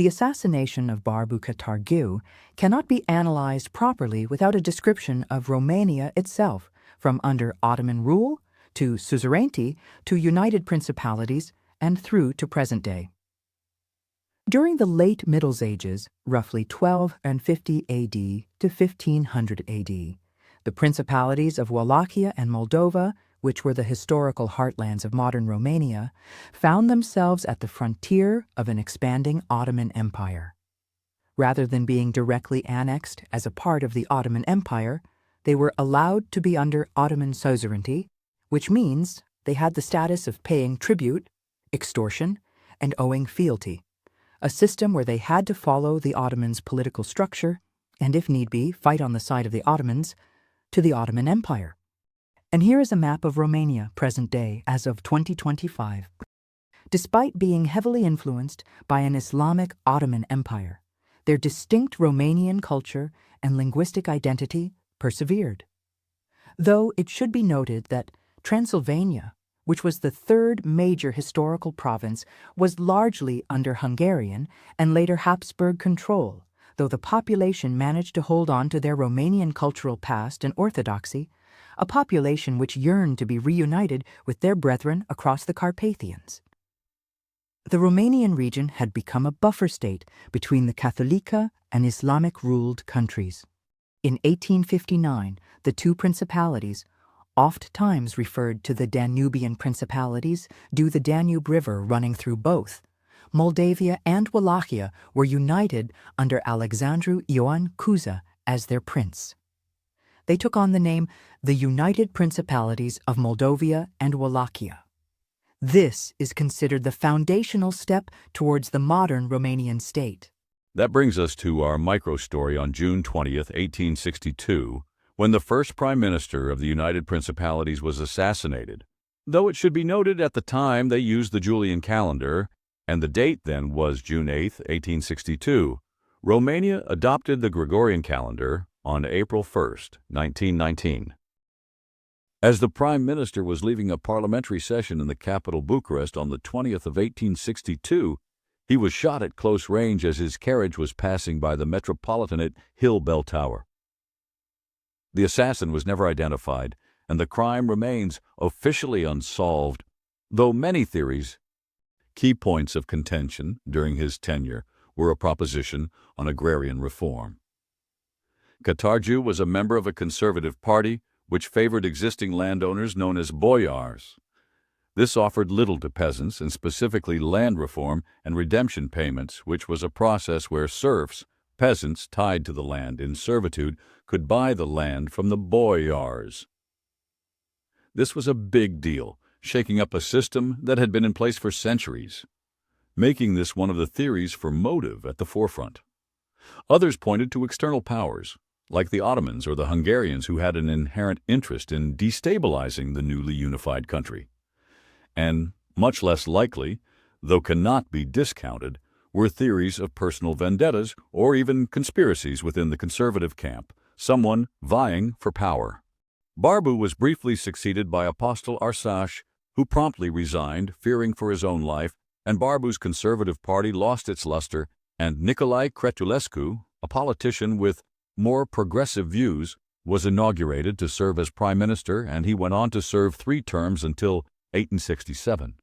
The assassination of Barbu Catargiu cannot be analyzed properly without a description of Romania itself, from under Ottoman rule to suzerainty to united principalities and through to present day. During the late Middle Ages, roughly 1250 AD to 1500 AD, the principalities of Wallachia and Moldova, which were the historical heartlands of modern Romania, found themselves at the frontier of an expanding Ottoman Empire. Rather than being directly annexed as a part of the Ottoman Empire, they were allowed to be under Ottoman suzerainty, which means they had the status of paying tribute, extortion, and owing fealty, a system where they had to follow the Ottomans' political structure and, if need be, fight on the side of the Ottomans to the Ottoman Empire. And here is a map of Romania, present day, as of 2025. Despite being heavily influenced by an Islamic Ottoman Empire, their distinct Romanian culture and linguistic identity persevered. Though it should be noted that Transylvania, which was the third major historical province, was largely under Hungarian and later Habsburg control, though the population managed to hold on to their Romanian cultural past and orthodoxy, a population which yearned to be reunited with their brethren across the Carpathians. The Romanian region had become a buffer state between the Catholica and Islamic-ruled countries. In 1859, the two principalities, oft times referred to the Danubian principalities due to the Danube River running through both, Moldavia and Wallachia were united under Alexandru Ioan Cuza as their prince. They took on the name the United Principalities of Moldavia and Wallachia. This is considered the foundational step towards the modern Romanian state. That brings us to our micro-story on June 20th, 1862, when the first Prime Minister of the United Principalities was assassinated. Though it should be noted at the time they used the Julian calendar, and the date then was June 8th, 1862, Romania adopted the Gregorian calendar on April 1st, 1919. As the Prime Minister was leaving a parliamentary session in the capital Bucharest on the 20th of 1862, he was shot at close range as his carriage was passing by the Metropolitanate Hill Bell Tower. The assassin was never identified, and the crime remains officially unsolved, though many theories. Key points of contention during his tenure were a proposition on agrarian reform. Catargiu was a member of a conservative party which favored existing landowners known as boyars. This offered little to peasants, and specifically land reform and redemption payments, which was a process where serfs, peasants tied to the land in servitude, could buy the land from the boyars. This was a big deal, shaking up a system that had been in place for centuries, making this one of the theories for motive at the forefront. Others pointed to external powers, like the Ottomans or the Hungarians, who had an inherent interest in destabilizing the newly unified country. And, much less likely, though cannot be discounted, were theories of personal vendettas or even conspiracies within the conservative camp, someone vying for power. Barbu was briefly succeeded by Apostle Arsaș, who promptly resigned, fearing for his own life, and Barbu's conservative party lost its luster, and Nicolae Cretulescu, a politician with more progressive views, was inaugurated to serve as prime minister, and he went on to serve 3 terms until 1867.